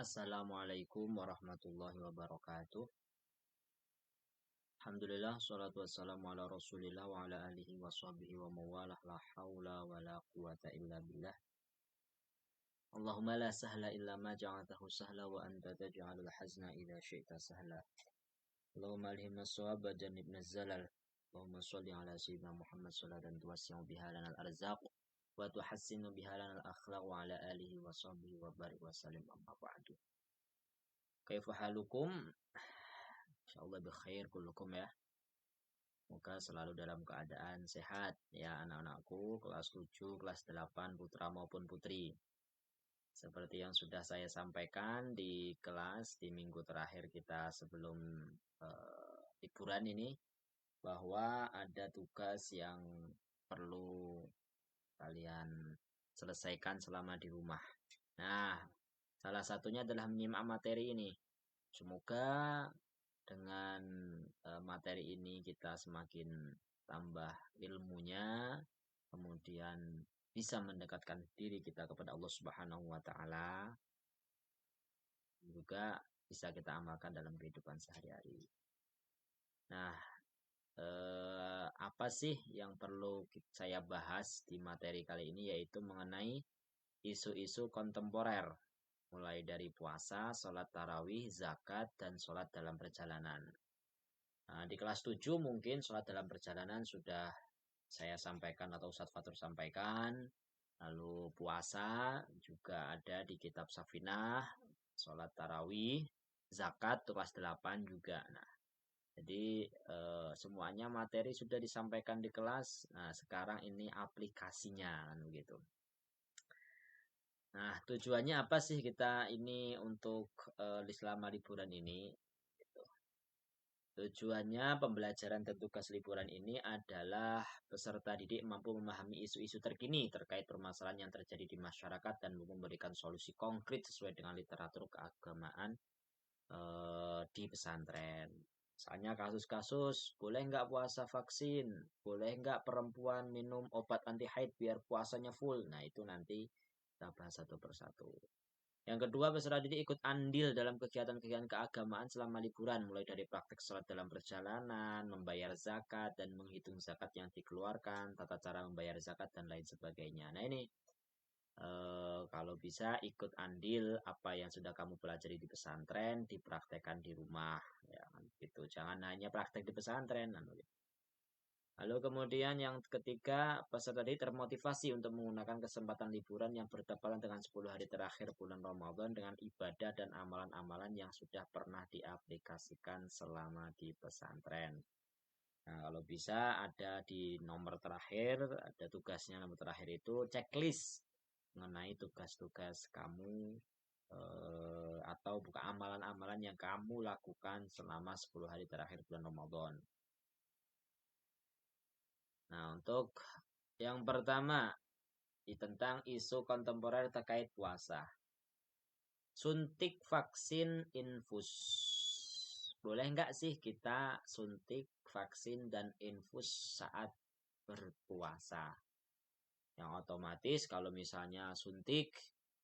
Assalamualaikum warahmatullahi wabarakatuh. Alhamdulillah, salatu wassalamu ala rasulillah wa ala alihi wa sahbihi wa mawalah, la hawla wa la quwata illa billah. Allahumma la sahla illa ma ja'atahu sahla wa anta taj'alul hazna idha syi'ta sahla. Allahumma alhimna as-sawab wa jannibna az-zalal. Allahumma salli ala sayyidina Muhammad salatan tuwassi'u biha lana al-arzaq wa tuhassinu biha lana al-akhlaq wa ala alihi wa sahbihi wa barik wa salim amma ba'du. Kaifa halukum? Insyaallah bikhair kullukum ya. Semoga selalu dalam keadaan sehat ya anak-anakku kelas 7, kelas 8 putra maupun putri. Seperti yang sudah saya sampaikan di kelas di minggu terakhir kita sebelum liburan ini, bahwa ada tugas yang perlu kalian selesaikan selama di rumah. Nah, salah satunya adalah menyimak materi ini. Semoga dengan materi ini kita semakin tambah ilmunya, kemudian bisa mendekatkan diri kita kepada Allah Subhanahu wa taala, juga bisa kita amalkan dalam kehidupan sehari-hari. Nah, apa sih yang perlu saya bahas di materi kali ini, yaitu mengenai isu-isu kontemporer, mulai dari puasa, sholat tarawih, zakat, dan sholat dalam perjalanan. Nah, di kelas 7 mungkin sholat dalam perjalanan sudah saya sampaikan atau Ustadz Fatur sampaikan. Lalu puasa juga ada di kitab Safinah, sholat tarawih, zakat kelas 8 juga. Nah, jadi semuanya materi sudah disampaikan di kelas. Nah, sekarang ini aplikasinya kan begitu. Nah, tujuannya apa sih kita ini untuk selama liburan ini? Tujuannya pembelajaran dan tugas liburan ini adalah peserta didik mampu memahami isu-isu terkini terkait permasalahan yang terjadi di masyarakat dan memberikan solusi konkret sesuai dengan literatur keagamaan di pesantren. Misalnya kasus-kasus, boleh nggak puasa vaksin? Boleh nggak perempuan minum obat anti haid biar puasanya full? Nah, itu nanti kita bahas satu persatu. Yang kedua, peserta didik ikut andil dalam kegiatan-kegiatan keagamaan selama liburan, mulai dari praktek sholat dalam perjalanan, membayar zakat, dan menghitung zakat yang dikeluarkan, tata cara membayar zakat, dan lain sebagainya. Nah, ini kalau bisa ikut andil apa yang sudah kamu pelajari di pesantren, dipraktekkan di rumah. Ya, gitu. Jangan hanya praktek di pesantren. Lalu kemudian yang ketiga, peserta didik termotivasi untuk menggunakan kesempatan liburan yang bertepatan dengan 10 hari terakhir bulan Ramadan dengan ibadah dan amalan-amalan yang sudah pernah diaplikasikan selama di pesantren. Nah, kalau bisa ada di nomor terakhir, ada tugasnya nomor terakhir itu checklist mengenai tugas-tugas kamu atau bukan amalan-amalan yang kamu lakukan selama 10 hari terakhir bulan Ramadan. Nah, untuk yang pertama, tentang isu kontemporer terkait puasa. Suntik vaksin infus. Boleh nggak sih kita suntik vaksin dan infus saat berpuasa? Yang otomatis kalau misalnya suntik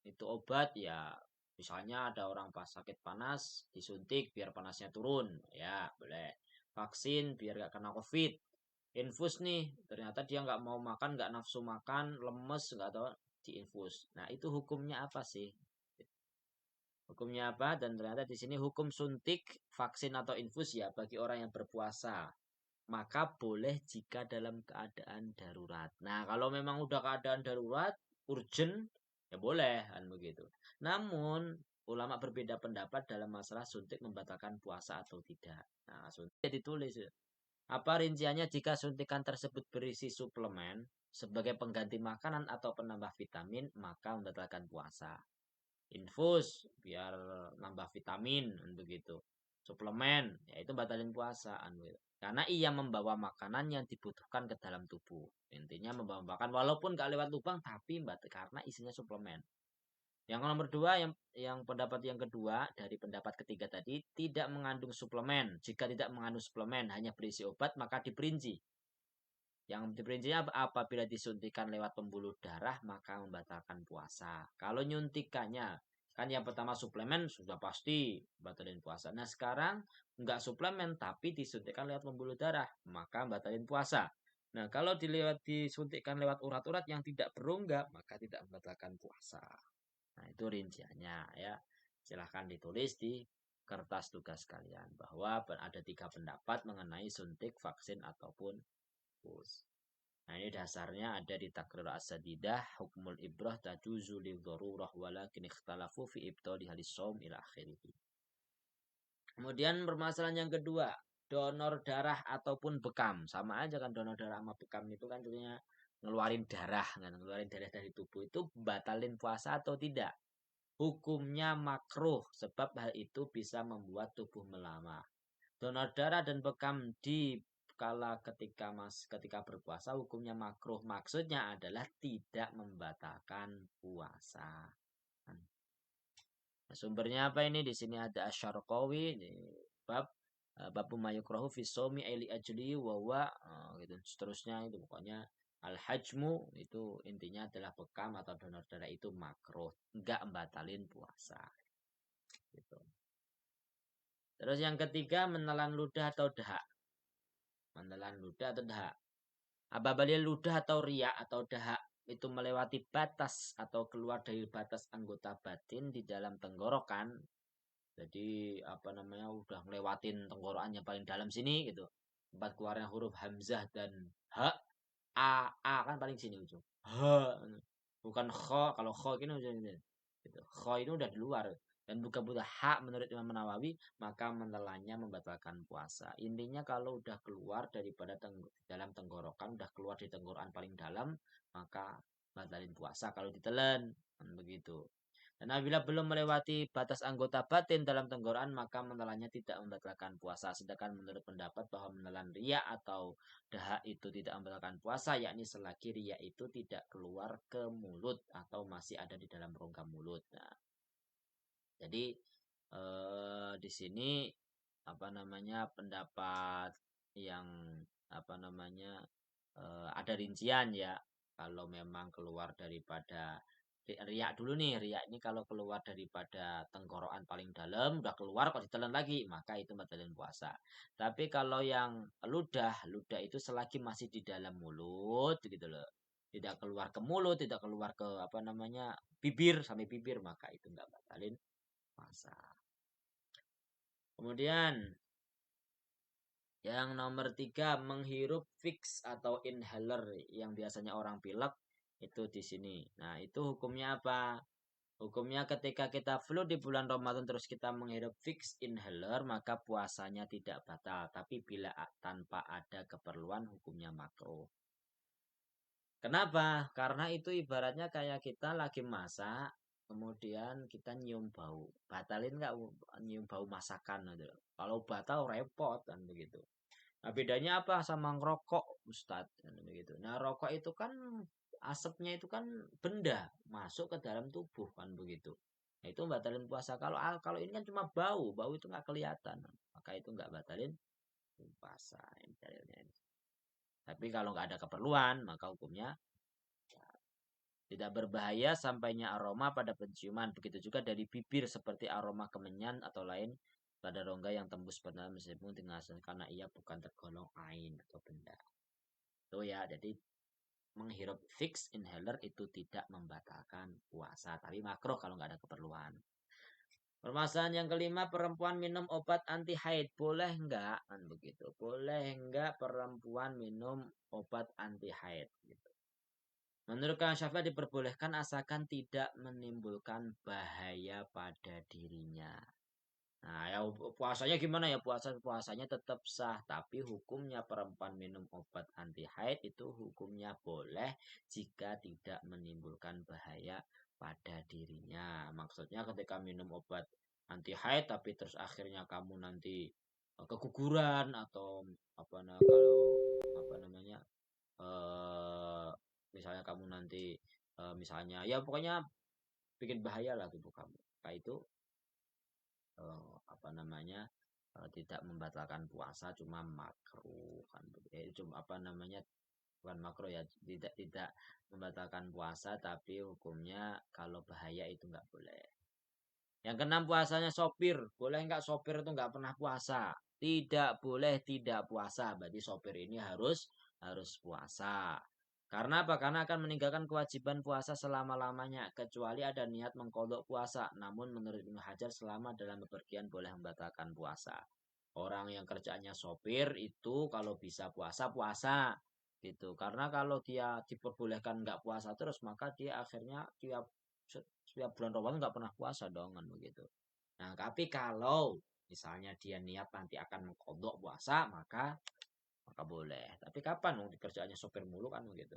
itu obat ya, misalnya ada orang pas sakit panas disuntik biar panasnya turun, ya boleh. Vaksin biar nggak kena COVID. Infus nih, ternyata dia nggak mau makan, nggak nafsu makan, lemes, nggak tahu diinfus. Nah, itu hukumnya apa sih? Hukumnya apa? Dan ternyata di sini hukum suntik, vaksin atau infus ya bagi orang yang berpuasa. Maka boleh jika dalam keadaan darurat. Nah, kalau memang udah keadaan darurat, urgent, ya boleh kan begitu. Namun, ulama berbeda pendapat dalam masalah suntik membatalkan puasa atau tidak. Nah, suntik ditulis ya. Apa rinciannya jika suntikan tersebut berisi suplemen sebagai pengganti makanan atau penambah vitamin, maka membatalkan puasa. Infus biar nambah vitamin begitu. Suplemen yaitu batalin puasa karena ia membawa makanan yang dibutuhkan ke dalam tubuh. Intinya membawa makan walaupun gak lewat lubang tapi karena isinya suplemen. Yang nomor dua, yang pendapat yang kedua dari pendapat ketiga tadi tidak mengandung suplemen. Jika tidak mengandung suplemen hanya berisi obat maka diperinci. Yang diperincinya apabila disuntikan lewat pembuluh darah maka membatalkan puasa. Kalau nyuntikannya Kan yang pertama suplemen sudah pasti batalin puasa. Nah sekarang nggak suplemen tapi disuntikkan lewat pembuluh darah, maka batalin puasa. Nah kalau disuntikkan lewat urat-urat yang tidak berongga, maka tidak membatalkan puasa. Nah itu rinciannya ya. Silahkan ditulis di kertas tugas kalian bahwa ada 3 pendapat mengenai suntik, vaksin ataupun infus. Nah ini dasarnya ada di Takrir As-Sadidah, hukmul ibrah tajuzu li dharurah walakin ikhtalafu fi ibtali halis shaum ila akhirih. Kemudian permasalahan yang kedua, donor darah ataupun bekam. Sama aja kan donor darah sama bekam itu kan tentunya ngeluarin darah kan, ngeluarin darah dari tubuh itu batalin puasa atau tidak? Hukumnya makruh sebab hal itu bisa membuat tubuh melamah. Donor darah dan bekam di ketika berpuasa hukumnya makruh. Maksudnya adalah tidak membatalkan puasa. Nah, sumbernya apa ini? Di sini ada Asy-Syarqawi di bab mayukrahu fi shaumi aili ajli wa gitu. Seterusnya itu pokoknya al-hajmu itu intinya adalah bekam atau donor darah itu makruh, enggak membatalin puasa. Gitu. Terus yang ketiga menelan ludah atau dahak. Menelan ludah atau dahak. Apabila ludah atau riak atau dahak itu melewati batas atau keluar dari batas anggota batin di dalam tenggorokan. Jadi udah ngelewatin tenggorokan yang paling dalam sini gitu. Tempat keluarnya huruf hamzah dan ha, a kan paling sini ujung. Ha, bukan kho. Kalau kho ini udah gitu. Kho ini udah di luar dan bukan buta hak menurut Imam Nawawi, maka menelannya membatalkan puasa. Intinya kalau udah keluar daripada dalam tenggorokan, udah keluar di tenggorokan paling dalam, maka batalin puasa kalau ditelan, kan begitu. Dan apabila belum melewati batas anggota batin dalam tenggorokan, maka menelannya tidak membatalkan puasa. Sedangkan menurut pendapat bahwa menelan riak atau dahak itu tidak membatalkan puasa, yakni selagi riak itu tidak keluar ke mulut atau masih ada di dalam rongga mulut. Nah, jadi di sini pendapat yang ada rincian ya. Kalau memang keluar daripada riak dulu nih, riak ini kalau keluar daripada tenggorokan paling dalam, udah keluar kok ditelan lagi, maka itu batalin puasa. Tapi kalau yang ludah itu selagi masih di dalam mulut gitu loh. Tidak keluar ke mulut, tidak keluar ke bibir sampai bibir, maka itu enggak batalin puasa. Kemudian yang nomor 3 menghirup fix atau inhaler yang biasanya orang pilek itu di sini. Nah itu hukumnya apa? Hukumnya ketika kita flu di bulan Ramadan terus kita menghirup fix inhaler maka puasanya tidak batal. Tapi bila tanpa ada keperluan hukumnya makruh. Kenapa? Karena itu ibaratnya kayak kita lagi masak, kemudian kita nyium bau. Batalin nggak nyium bau masakan gitu. Kalau batal repot kan begitu. Nah, bedanya apa sama ngerokok, Ustadz? Kan begitu. Nah, rokok itu kan asapnya itu kan benda masuk ke dalam tubuh kan begitu. Nah, itu batalin puasa. Kalau ini kan cuma bau, bau itu nggak kelihatan, maka itu nggak batalin puasa. Tapi kalau nggak ada keperluan, maka hukumnya tidak berbahaya sampainya aroma pada penciuman. Begitu juga dari bibir seperti aroma kemenyan atau lain pada rongga yang tembus pada meskipun dengan karena ia bukan tergolong ain atau benda. Itu ya, jadi menghirup fix inhaler itu tidak membatalkan puasa, tapi makruh kalau nggak ada keperluan. Permasalahan yang kelima, perempuan minum obat anti haid boleh enggak? Kan begitu. Boleh enggak perempuan minum obat anti haid? Gitu. Menurut Kang Syafi'i diperbolehkan asalkan tidak menimbulkan bahaya pada dirinya. Nah, ya puasanya gimana ya? Puasanya tetap sah, tapi hukumnya perempuan minum obat anti haid itu hukumnya boleh jika tidak menimbulkan bahaya pada dirinya. Maksudnya ketika minum obat anti haid tapi terus akhirnya kamu nanti keguguran atau kalau apa namanya eh misalnya kamu nanti misalnya ya pokoknya bikin bahaya lah tubuh kamu. Nah itu tidak membatalkan puasa cuma makruh kan cuma bukan makruh ya tidak membatalkan puasa tapi hukumnya kalau bahaya itu nggak boleh. Yang keenam puasanya sopir. Boleh nggak sopir itu nggak pernah puasa? Tidak boleh tidak puasa. Berarti sopir ini harus puasa. Karena apa? Karena akan meninggalkan kewajiban puasa selama-lamanya. Kecuali ada niat mengkodok puasa. Namun menurut Ibnu Hajar selama dalam bepergian boleh membatalkan puasa. Orang yang kerjaannya sopir itu kalau bisa puasa, puasa. Gitu. Karena kalau dia diperbolehkan nggak puasa terus, maka dia akhirnya setiap bulan Ramadan nggak pernah puasa dong kan begitu. Nah, tapi kalau misalnya dia niat nanti akan mengkodok puasa, maka boleh. Tapi kapan dong kerjaannya sopir mulu kan begitu.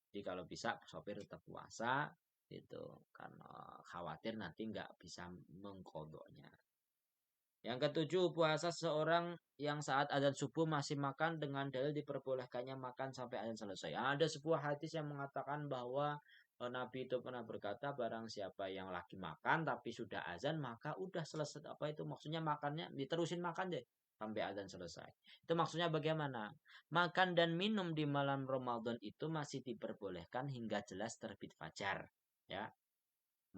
Jadi kalau bisa sopir tetap puasa gitu karena khawatir nanti nggak bisa mengkodoknya. Yang ketujuh, puasa seorang yang saat azan subuh masih makan dengan dalil diperbolehkannya makan sampai azan selesai. Ada sebuah hadis yang mengatakan bahwa Nabi itu pernah berkata, barang siapa yang lagi makan tapi sudah azan, maka udah selesai. Apa itu maksudnya makannya? Diterusin makan deh sampai azan selesai. Itu maksudnya bagaimana? Makan dan minum di malam Ramadan itu masih diperbolehkan hingga jelas terbit fajar. Ya,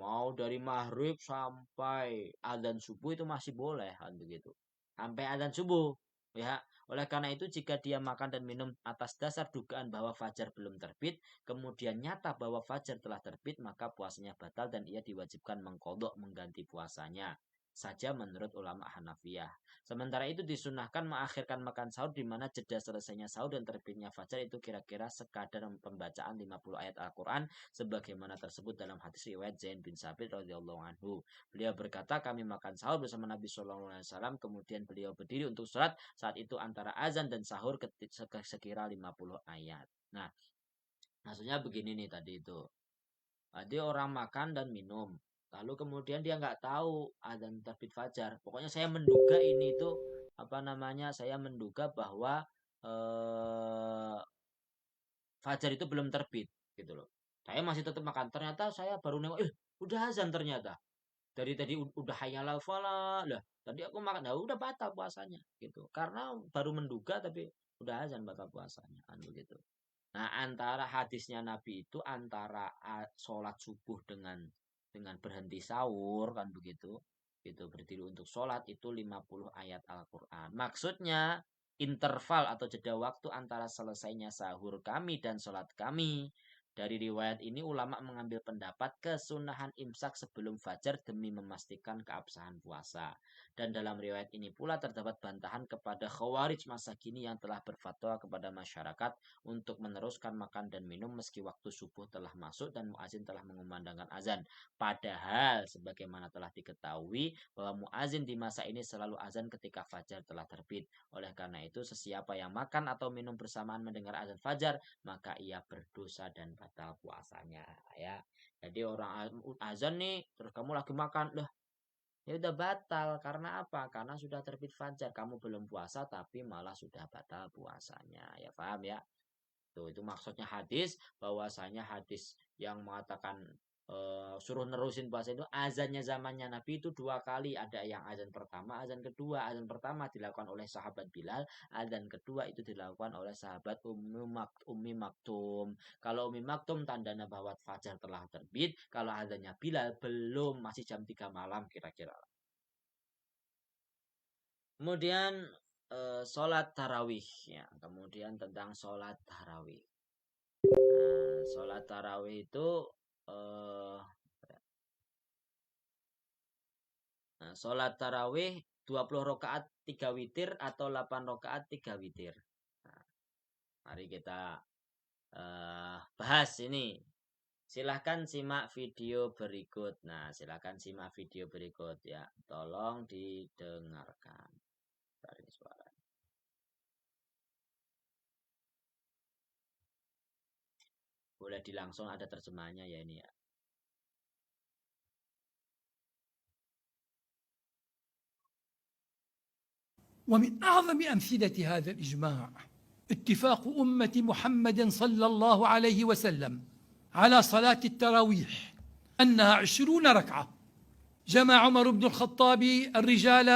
mau dari maghrib sampai adzan subuh itu masih boleh kan begitu. Sampai adzan subuh ya. Oleh karena itu jika dia makan dan minum atas dasar dugaan bahwa fajar belum terbit, kemudian nyata bahwa fajar telah terbit, maka puasanya batal dan ia diwajibkan mengkodok mengganti puasanya saja menurut ulama Hanafiyah. Sementara itu disunahkan mengakhirkan makan sahur di mana jeda selesainya sahur dan terbitnya fajar itu kira-kira sekadar pembacaan 50 ayat Al-Quran sebagaimana tersebut dalam hadis riwayat Zain bin Sabit radhiyallahu anhu. Beliau berkata, kami makan sahur bersama Nabi Shallallahu alaihi wasallam, kemudian beliau berdiri untuk sholat. Saat itu antara azan dan sahur sekira 50 ayat. Nah, maksudnya begini nih tadi itu. Tadi orang makan dan minum. Lalu kemudian dia nggak tahu azan terbit fajar. Pokoknya saya menduga ini itu apa namanya? Saya menduga bahwa fajar itu belum terbit gitu loh. Saya masih tetap makan. Ternyata saya baru nengok, udah azan ternyata. Dari tadi udah hayalal falah. Lah, tadi aku makan, nah udah batal puasanya gitu. Karena baru menduga tapi udah azan batal puasanya kan begitu. Nah, antara hadisnya Nabi itu antara sholat subuh dengan berhenti sahur kan begitu. Itu berdiri untuk sholat itu 50 ayat Al-Quran. Maksudnya interval atau jeda waktu antara selesainya sahur kami dan sholat kami. Dari riwayat ini ulama mengambil pendapat kesunahan imsak sebelum fajar demi memastikan keabsahan puasa. Dan dalam riwayat ini pula terdapat bantahan kepada khawarij masa kini yang telah berfatwa kepada masyarakat untuk meneruskan makan dan minum meski waktu subuh telah masuk dan muazin telah mengumandangkan azan. Padahal sebagaimana telah diketahui bahwa muazin di masa ini selalu azan ketika fajar telah terbit. Oleh karena itu sesiapa yang makan atau minum bersamaan mendengar azan fajar, maka ia berdosa dan batal puasanya ya. Jadi orang azan nih terus kamu lagi makan, loh ya udah batal karena apa? Karena sudah terbit fajar, kamu belum puasa tapi malah sudah batal puasanya. Ya paham ya? Tuh, itu maksudnya hadis bahwasanya hadis yang mengatakan suruh nerusin puasa itu azannya zamannya Nabi itu dua kali. Ada yang azan pertama, azan kedua. Azan pertama dilakukan oleh sahabat Bilal, azan kedua itu dilakukan oleh sahabat Ummi Maktum. Kalau Ummi Maktum tandanya bahwa fajar telah terbit, kalau azannya Bilal belum, masih jam 3 malam kira-kira. Kemudian sholat tarawih ya. Kemudian tentang sholat tarawih. Sholat tarawih itu sholat tarawih 20 rakaat 3 witir atau 8 rakaat 3 witir. Nah, mari kita bahas ini. Silahkan simak video berikut. Nah, silahkan simak video berikut ya. Tolong didengarkan. Tarik suara. Boleh dilangsung ada terjemahnya ya ini ya. ومن أعظم أمثلة هذا الإجماع اتفاق أمة محمد صلى الله عليه وسلم على صلاة التراويح أنها 20 ركعة. جمع عمر بن الخطاب الرجال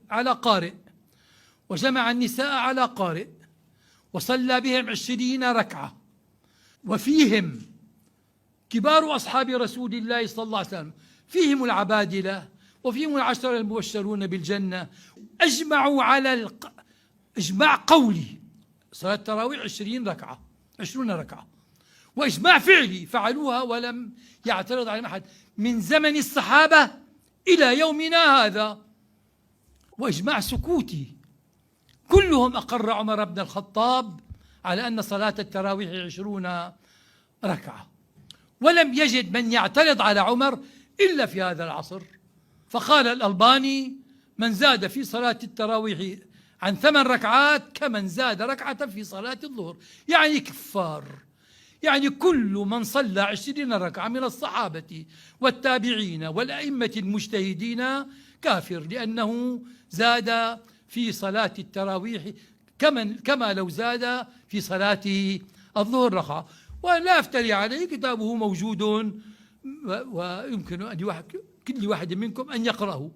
على قارئ، وجمع النساء على قارئ، وصلى بهم 20 ركعة، وفيهم كبار أصحاب رسول الله صلى الله عليه وسلم فيهم العبادلة وفيهم العشرة المبشرون بالجنة، أجمعوا على إجماع قولي صلاة التراويح 20 ركعة، وإجماع فعلي فعلوها ولم يعترض عليهم أحد من زمن الصحابة إلى يومنا هذا، وإجماع سكوتي كلهم أقر عمر بن الخطاب على أن صلاة التراويح 20 ركعة، ولم يجد من يعترض على عمر إلا في هذا العصر. فقال الألباني: من زاد في صلاة التراويح عن 8 ركعات كمن زاد ركعة في صلاة الظهر، يعني كفار. يعني كل من صلى 20 ركعة من الصحابة والتابعين والأئمة المجتهدين كافر، لأنه زاد في صلاة التراويح كما لو زاد في صلاة الظهر ركعة. ولا أفتري عليه، كتابه موجود ويمكن أن كل واحد منكم أن يقرأه.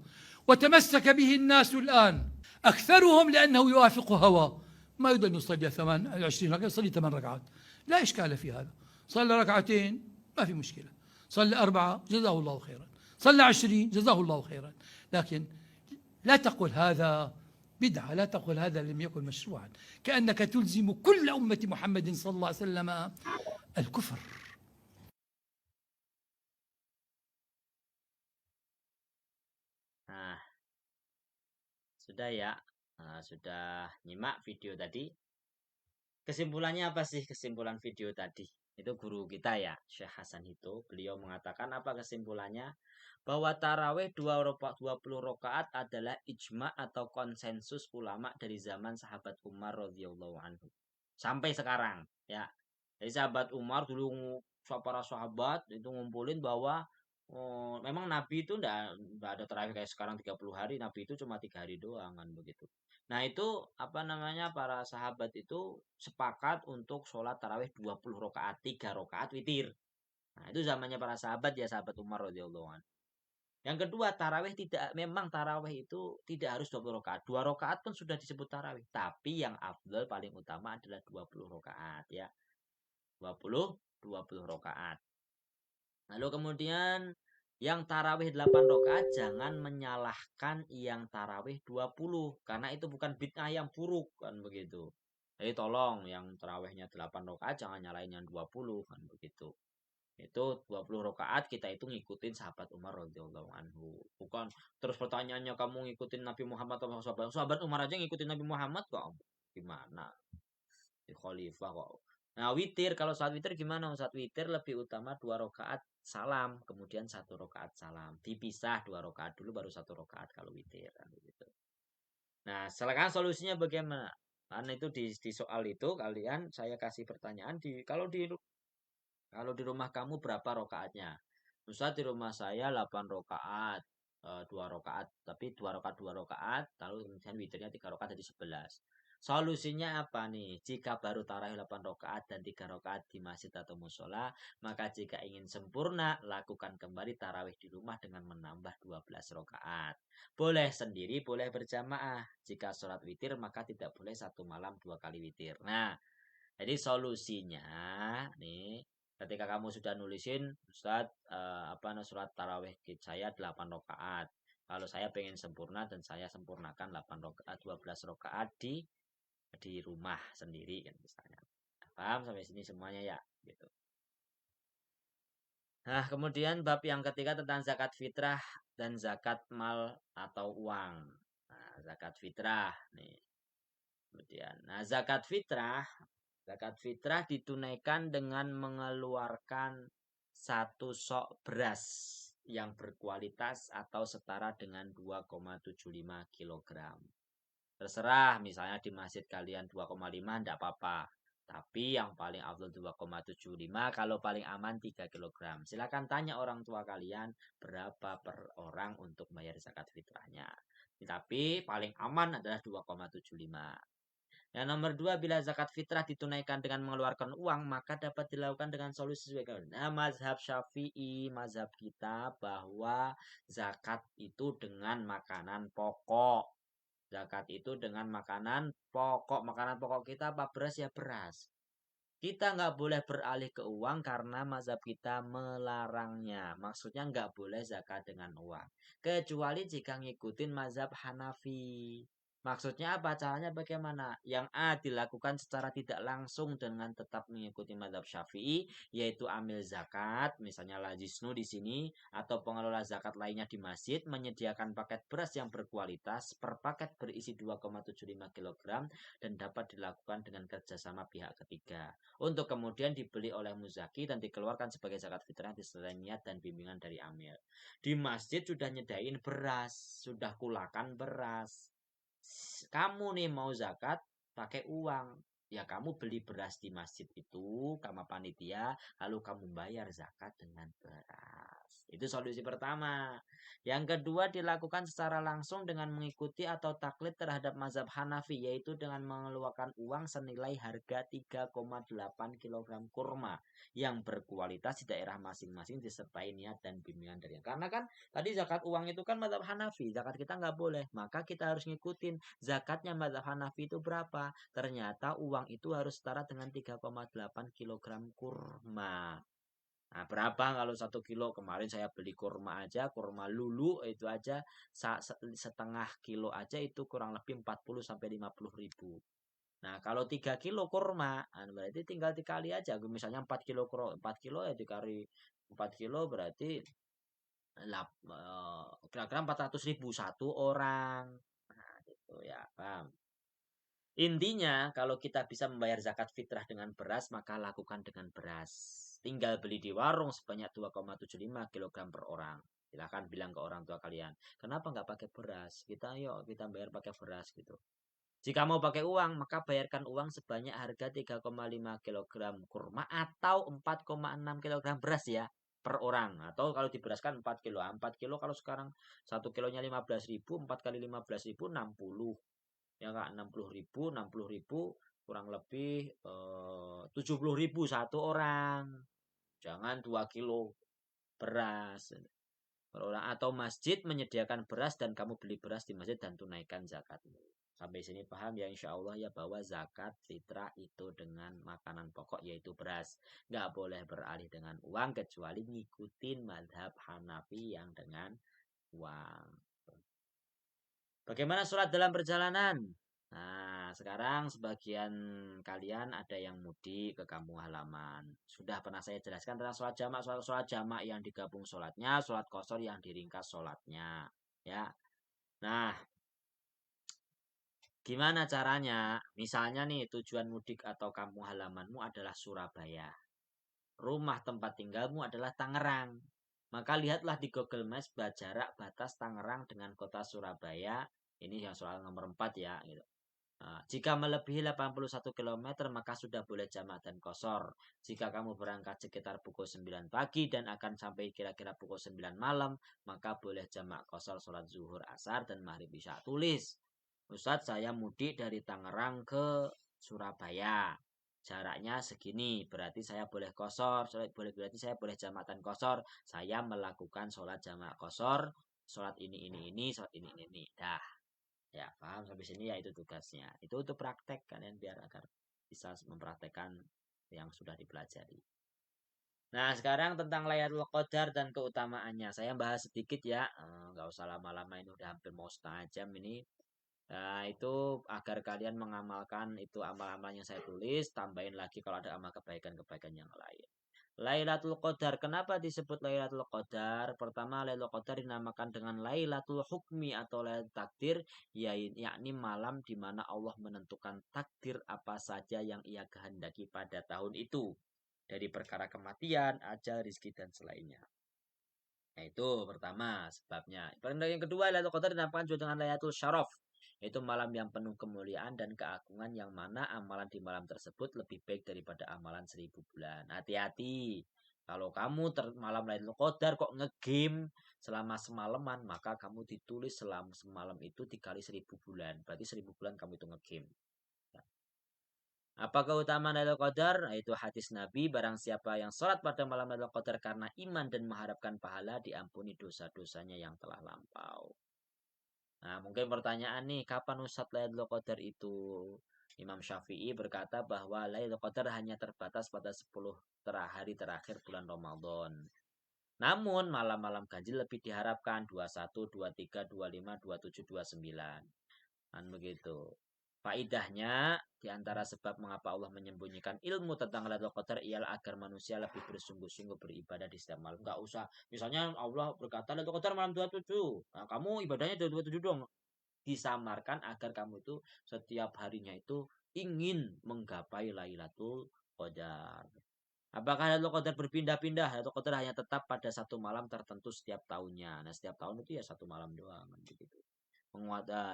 وتمسك به الناس الآن أكثرهم لأنه يوافق هوى، ما يريد أن يصلي 20 ركعة، يصلي 8 ركعات، لا إشكال في هذا. صلى ركعتين ما في مشكلة، صلى 4 جزاه الله خيرا، صلى 20 جزاه الله خيرا. لكن لا تقل هذا بدعة، لا تقل هذا لم يكن مشروعا، كأنك تلزم كل أمة محمد صلى الله عليه وسلم الكفر. Nah, sudah ya. Nah, sudah nyimak video tadi. Kesimpulannya apa sih kesimpulan video tadi? Itu guru kita ya, Syekh Hasan itu. Beliau mengatakan apa kesimpulannya? Bahwa taraweh 20 rakaat adalah ijma atau konsensus ulama dari zaman sahabat Umar radhiyallahu anhu. Sampai sekarang ya. Jadi sahabat Umar dulu, para sahabat itu ngumpulin bahwa memang Nabi itu enggak ada tarawih kayak sekarang 30 hari, Nabi itu cuma 3 hari doang kan begitu. Nah itu apa namanya, para sahabat itu sepakat untuk sholat tarawih 20 rakaat, 3 rakaat witir. Nah itu zamannya para sahabat ya, sahabat Umar radhiyallahu anhu. Yang kedua, tarawih memang tarawih itu tidak harus 20 rakaat. 2 rakaat pun sudah disebut tarawih. Tapi yang afdal paling utama adalah 20 rakaat ya. 20 rakaat. Lalu kemudian yang tarawih 8 rakaat jangan menyalahkan yang tarawih 20, karena itu bukan bid'ah yang buruk kan begitu. Jadi tolong yang tarawihnya 8 rakaat jangan nyalain yang 20 kan begitu. Itu 20 rakaat kita itu ngikutin sahabat Umar radhiyallahu anhu. Bukan terus pertanyaannya kamu ngikutin Nabi Muhammad atau sahabat Umar aja ngikutin Nabi Muhammad kok gimana? Di khalifah kok. Nah, witir, kalau saat witir gimana? Saat witir lebih utama 2 rakaat salam, kemudian 1 rakaat salam. Dipisah 2 rakaat dulu baru 1 rakaat kalau witir kan begitu. Nah, silakan solusinya bagaimana? Karena itu di soal itu kalian saya kasih pertanyaan kalau di rumah kamu berapa rakaatnya? Misal di rumah saya 8 rakaat, 2 rakaat, tapi 2 rakaat 2 rakaat, lalu kemudian witirnya 3 rakaat jadi 11. Solusinya apa nih? Jika baru tarawih 8 rakaat dan 3 rakaat di masjid atau musola, maka jika ingin sempurna, lakukan kembali tarawih di rumah dengan menambah 12 rakaat. Boleh sendiri, boleh berjamaah. Jika sholat witir, maka tidak boleh satu malam 2 kali witir. Nah, jadi solusinya nih, ketika kamu sudah nulisin, Ustaz, surat tarawih saya 8 rakaat. Kalau saya pengen sempurna dan saya sempurnakan 8 rakaat, 12 rakaat di rumah sendiri kan misalnya. Paham sampai sini semuanya ya, gitu. Nah, kemudian bab yang ketiga tentang zakat fitrah dan zakat mal atau uang. Nah, zakat fitrah nih. Kemudian, nah zakat fitrah ditunaikan dengan mengeluarkan 1 sok beras yang berkualitas atau setara dengan 2,75 kg. Terserah, misalnya di masjid kalian 2,5 enggak apa-apa. Tapi yang paling afdal 2,75, kalau paling aman 3 kg. Silakan tanya orang tua kalian berapa per orang untuk bayar zakat fitrahnya. Tapi paling aman adalah 2,75. Yang nomor 2, bila zakat fitrah ditunaikan dengan mengeluarkan uang, maka dapat dilakukan dengan solusi sebagai mazhab Syafi'i, mazhab kita bahwa zakat itu dengan makanan pokok. Zakat itu dengan makanan pokok. Makanan pokok kita apa? Beras ya beras. Kita nggak boleh beralih ke uang karena mazhab kita melarangnya. Maksudnya nggak boleh zakat dengan uang. Kecuali jika ngikutin mazhab Hanafi. Maksudnya apa? Caranya bagaimana? Yang A dilakukan secara tidak langsung dengan tetap mengikuti mazhab Syafi'i, yaitu ambil zakat, misalnya Lajisnu di sini, atau pengelola zakat lainnya di masjid, menyediakan paket beras yang berkualitas, per paket berisi 2,75 kg, dan dapat dilakukan dengan kerjasama pihak ketiga untuk kemudian dibeli oleh muzaki dan dikeluarkan sebagai zakat fitrah disertai niat dan bimbingan dari amil. Di masjid sudah nyedain beras, sudah kulakan beras. Kamu nih mau zakat pakai uang, ya kamu beli beras di masjid itu sama panitia, lalu kamu bayar zakat dengan beras. Itu solusi pertama. Yang kedua dilakukan secara langsung dengan mengikuti atau taklid terhadap mazhab Hanafi, yaitu dengan mengeluarkan uang senilai harga 3,8 kg kurma yang berkualitas di daerah masing-masing disertai niat dan bimbingan dari. Karena kan tadi zakat uang itu kan mazhab Hanafi, zakat kita nggak boleh, maka kita harus ngikutin zakatnya mazhab Hanafi itu berapa. Ternyata uang itu harus setara dengan 3,8 kg kurma. Nah, berapa kalau 1 kilo? Kemarin saya beli kurma aja, kurma lulu itu aja setengah kilo aja itu kurang lebih 40 sampai 50 ribu. Nah, kalau 3 kilo kurma, berarti tinggal dikali aja. Misalnya 4 kilo 4 kilo ya dikali 4 kilo berarti kira-kira 400 ribu satu orang. Nah, gitu ya, paham. Intinya, kalau kita bisa membayar zakat fitrah dengan beras, maka lakukan dengan beras. Tinggal beli di warung sebanyak 2,75 kg per orang. Silahkan bilang ke orang tua kalian, kenapa nggak pakai beras? Kita bayar pakai beras gitu. Jika mau pakai uang, maka bayarkan uang sebanyak harga 3,5 kg kurma atau 4,6 kg beras ya per orang. Atau kalau diberaskan 4 kilo. 4 kilo kalau sekarang 1 kilonya 15.000, 4 kali 15.000 60. Ya Kak, 60 ribu kurang lebih 70 ribu satu orang. Jangan 2 kilo beras per orang. Atau masjid menyediakan beras dan kamu beli beras di masjid dan tunaikan zakatmu. Sampai sini paham ya insya Allah ya bahwa zakat fitrah itu dengan makanan pokok yaitu beras. Nggak boleh beralih dengan uang kecuali ngikutin madhab Hanafi yang dengan uang. Bagaimana sholat dalam perjalanan? Nah, sekarang sebagian kalian ada yang mudik ke kampung halaman. Sudah pernah saya jelaskan tentang sholat jamak yang digabung sholatnya, sholat qashar yang diringkas sholatnya. Ya, nah gimana caranya? Misalnya nih tujuan mudik atau kampung halamanmu adalah Surabaya. Rumah tempat tinggalmu adalah Tangerang. Maka lihatlah di Google Maps jarak batas Tangerang dengan kota Surabaya. Ini yang soal nomor 4 ya. Gitu. Nah, jika melebihi 81 km maka sudah boleh jamak dan qashar. Jika kamu berangkat sekitar pukul 9 pagi dan akan sampai kira-kira pukul 9 malam, maka boleh jamak qashar sholat zuhur, asar, dan maghrib isya. Tulis, Ustadz saya mudik dari Tangerang ke Surabaya. Jaraknya segini, berarti saya boleh qashar, berarti saya boleh jamak dan qashar. Saya melakukan sholat jamak qashar, sholat ini, sholat ini. Dah. Ya, paham sampai sini ya itu tugasnya. Itu untuk praktek kalian biar agar bisa mempraktekkan yang sudah dipelajari. Nah, sekarang tentang Lailatul Qadar dan keutamaannya. Saya bahas sedikit ya, nggak usah lama-lama ini udah hampir mau setengah jam ini. Nah, itu agar kalian mengamalkan itu amal-amal yang saya tulis, tambahin lagi kalau ada amal kebaikan-kebaikan yang lain. Lailatul Qadar. Kenapa disebut Lailatul Qadar? Pertama, Lailatul Qadar dinamakan dengan Lailatul Hukmi atau Lailatul Takdir, yakni malam di mana Allah menentukan takdir apa saja yang Ia kehendaki pada tahun itu. Dari perkara kematian, ajal, rizki, dan selainnya. Nah, itu pertama sebabnya. Yang kedua, Lailatul Qadar dinamakan juga dengan Lailatul Syaraf. Itu malam yang penuh kemuliaan dan keagungan yang mana amalan di malam tersebut lebih baik daripada amalan 1000 bulan. Hati-hati. Kalau kamu malam Lailatul Qadar kok ngegame selama semalaman, maka kamu ditulis selama semalam itu dikali 1000 bulan. Berarti 1000 bulan kamu itu ngegame. Apa keutamaan Lailatul Qadar? Itu hadis Nabi, barang siapa yang sholat pada malam Lailatul Qadar karena iman dan mengharapkan pahala, diampuni dosa-dosanya yang telah lampau. Nah, mungkin pertanyaan nih, kapan Ustadz Lailatul Qadar itu? Imam Syafi'i berkata bahwa Lailatul Qadar hanya terbatas pada 10 hari terakhir bulan Ramadan. Namun malam-malam ganjil lebih diharapkan 21, 23, 25, 27, 29. Kan begitu. Faidahnya di antara sebab mengapa Allah menyembunyikan ilmu tentang Lailatul Qadar ialah agar manusia lebih bersungguh-sungguh beribadah di setiap malam. Enggak usah. Misalnya Allah berkata Lailatul Qadar malam 27. Nah, kamu ibadahnya 27 dong. Disamarkan agar kamu itu setiap harinya itu ingin menggapai Lailatul Qadar. Apakah Lailatul Qadar berpindah-pindah? Lailatul Qadar hanya tetap pada satu malam tertentu setiap tahunnya. Nah, setiap tahun itu ya satu malam doang begitu.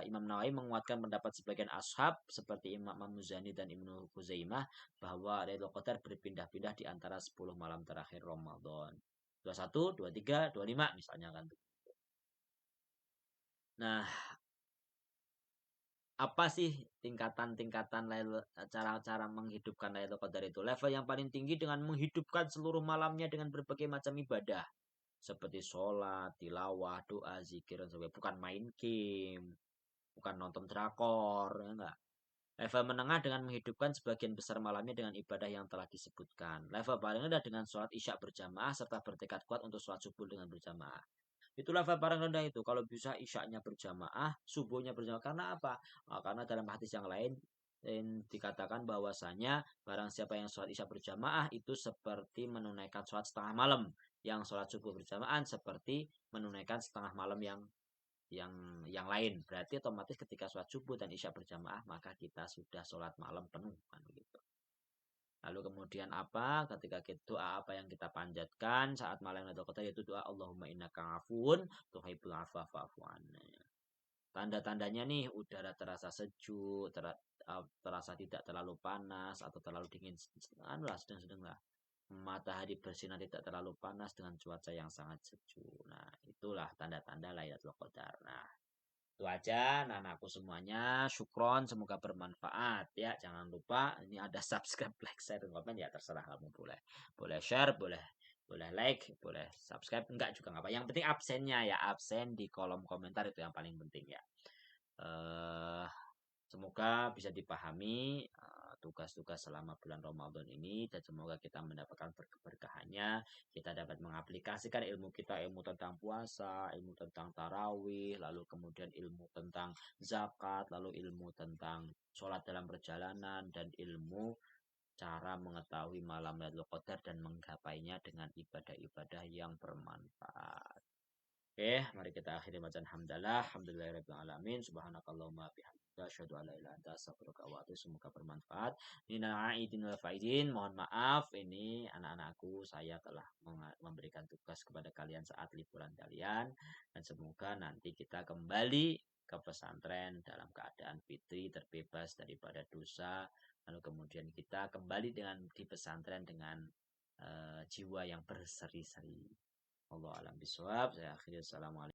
Imam Nawawi menguatkan pendapat sebagian ashab seperti Imam Muzani dan Ibnu Huzaimah bahwa Lailatul Qadar berpindah-pindah di antara 10 malam terakhir Ramadan. 21, 23, 25 misalnya kan. Nah, apa sih tingkatan-tingkatan cara-cara menghidupkan Lailatul Qadar itu? Level yang paling tinggi dengan menghidupkan seluruh malamnya dengan berbagai macam ibadah seperti sholat, tilawah, doa, zikir dan sebagainya. Bukan main game, bukan nonton drakor, ya enggak. Level menengah dengan menghidupkan sebagian besar malamnya dengan ibadah yang telah disebutkan. Level paling rendah dengan sholat isya berjamaah serta bertekad kuat untuk sholat subuh dengan berjamaah. Itu level paling rendah itu. Kalau bisa isyaknya berjamaah, subuhnya berjamaah. Karena apa? Karena dalam hadis yang lain dikatakan bahwasanya barang siapa yang sholat isya berjamaah itu seperti menunaikan sholat setengah malam. Yang sholat subuh berjamaah seperti menunaikan setengah malam yang lain. Berarti otomatis ketika sholat subuh dan isya berjamaah maka kita sudah sholat malam penuh kan begitu. Lalu kemudian apa? Ketika kita doa apa yang kita panjatkan saat malam Lailatul Qadar yaitu doa Allahumma innaka afuwun tuhibbul afwa fa'fu anna. Tanda-tandanya nih udara terasa sejuk, terasa tidak terlalu panas atau terlalu dingin. Anulah sedang-sedang lah. Matahari bersinar tidak terlalu panas dengan cuaca yang sangat sejuk. Nah, itulah tanda-tanda Lailatul Qadar. Nah, itu aja anak-anakku semuanya. Syukron, semoga bermanfaat ya. Jangan lupa ini ada subscribe, like, share, dan komen ya terserah kamu boleh. Boleh share, boleh like, boleh subscribe, enggak juga enggak apa. Yang penting absennya ya, absen di kolom komentar itu yang paling penting ya. Semoga bisa dipahami tugas-tugas selama bulan Ramadan ini dan semoga kita mendapatkan keberkahannya, kita dapat mengaplikasikan ilmu kita, ilmu tentang puasa, ilmu tentang tarawih, lalu kemudian ilmu tentang zakat, lalu ilmu tentang sholat dalam perjalanan dan ilmu cara mengetahui malam Lailatul Qadar dan menggapainya dengan ibadah-ibadah yang bermanfaat. Oke, mari kita akhiri bacaan hamdalah. Alhamdulillahirabbil alamin. Subhanakallahumma bihamdika asyhadu an la ilaha illa anta astaghfiruka wa atubu. Semoga bermanfaat. Minal aidin wal faizin. Mohon maaf ini anak-anakku saya telah memberikan tugas kepada kalian saat liburan kalian dan semoga nanti kita kembali ke pesantren dalam keadaan fitri terbebas daripada dosa. Lalu kemudian kita kembali di pesantren dengan jiwa yang berseri-seri. Allah alam bisawab. Saya akhiri. Assalamualaikum.